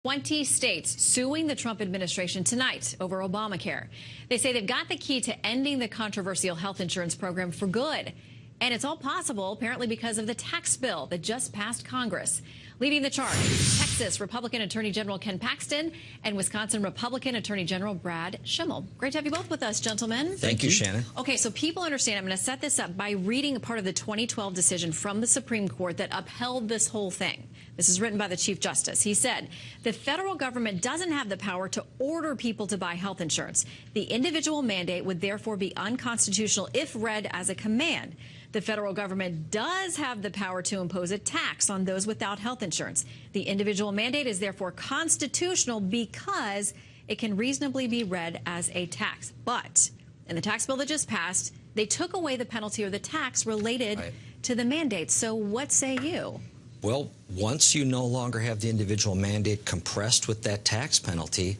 20 states suing the Trump administration tonight over Obamacare. They say they've got the key to ending the controversial health insurance program for good. And it's all possible, apparently, because of the tax bill that just passed Congress. Leading the charge, Texas Republican Attorney General Ken Paxton and Wisconsin Republican Attorney General Brad Schimel. Great to have you both with us, gentlemen. Thank you, Shannon. Okay, so people understand. I'm going to set this up by reading a part of the 2012 decision from the Supreme Court that upheld this whole thing. This is written by the Chief Justice. He said, the federal government doesn't have the power to order people to buy health insurance. The individual mandate would therefore be unconstitutional if read as a command. The federal government does have the power to impose a tax on those without health insurance. The individual mandate is therefore constitutional because it can reasonably be read as a tax. But in the tax bill that just passed, they took away the penalty or the tax related to the mandate. So what say you? Well, once you no longer have the individual mandate compressed with that tax penalty,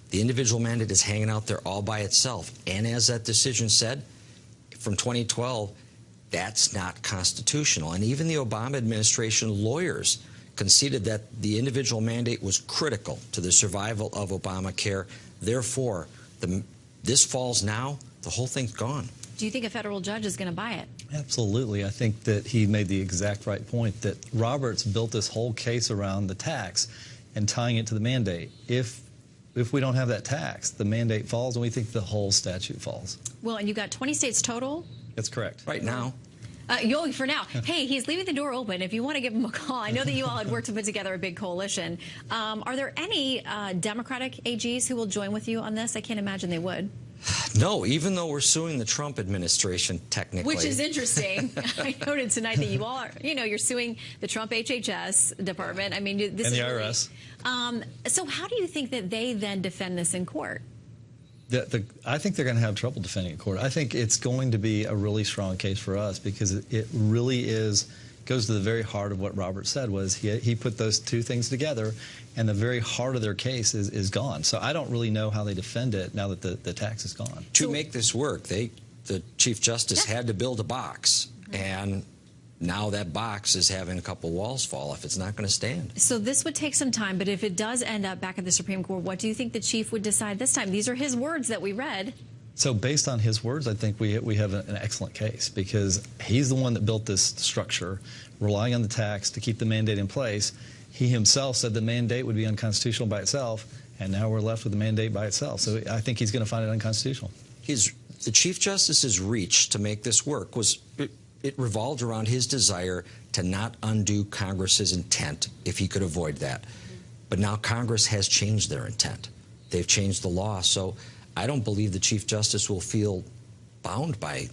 the individual mandate is hanging out there all by itself. And as that decision said from 2012, that's not constitutional. And even the Obama administration lawyers conceded that the individual mandate was critical to the survival of Obamacare. Therefore, this falls now, the whole thing's gone. Do you think a federal judge is going to buy it? Absolutely. I think that he made the exact right point, that Roberts built this whole case around the tax and tying it to the mandate. If we don't have that tax, the mandate falls, and we think the whole statute falls. Well, and you got 20 states total? That's correct. Right now. For now. Hey, he's leaving the door open. If you want to give him a call, I know that you all had worked to put together a big coalition. Are there any Democratic AGs who will join with you on this? I can't imagine they would. No, even though we're suing the Trump administration, technically. Which is interesting. I noted tonight that you all are, you're suing the Trump HHS department. I mean, this and is the IRS. Really, so how do you think that they then defend this in court? I think they're going to have trouble defending in court. I think it's going to be a really strong case for us because it really goes to the very heart of what Robert said. Was he put those two things together, and the very heart of their case is gone. So I don't really know how they defend it now that the tax is gone. To make this work, the Chief Justice had to build a box, and now that box is having a couple walls fall off. It's not going to stand. So this would take some time, but if it does end up back at the Supreme Court, what do you think the Chief would decide this time? These are his words that we read. So based on his words, I think we have an excellent case because he's the one that built this structure, relying on the tax to keep the mandate in place. He himself said the mandate would be unconstitutional by itself, and now we're left with the mandate by itself. So I think he's going to find it unconstitutional. The Chief Justice's reach to make this work it revolved around his desire to not undo Congress's intent if he could avoid that. But now Congress has changed their intent. They've changed the law. So I don't believe the Chief Justice will feel bound by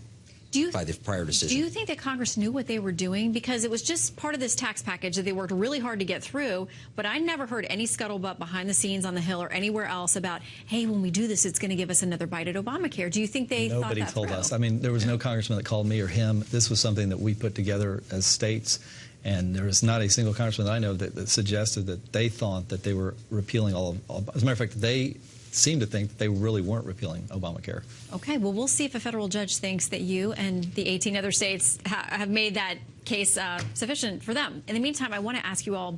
the prior decision. Do you think that Congress knew what they were doing? Because it was just part of this tax package that they worked really hard to get through, but I never heard any scuttlebutt behind the scenes on the Hill or anywhere else about, hey, when we do this, it's going to give us another bite at Obamacare. Do you think they thought that through? Nobody told us. I mean, there was no congressman that called me or him. This was something that we put together as states, and there was not a single congressman that I know that suggested that they thought that they were repealing all. As a matter of fact, they seem to think that they really weren't repealing Obamacare. Okay, well, we'll see if a federal judge thinks that you and the 18 other states have made that case sufficient for them. In the meantime, I want to ask you all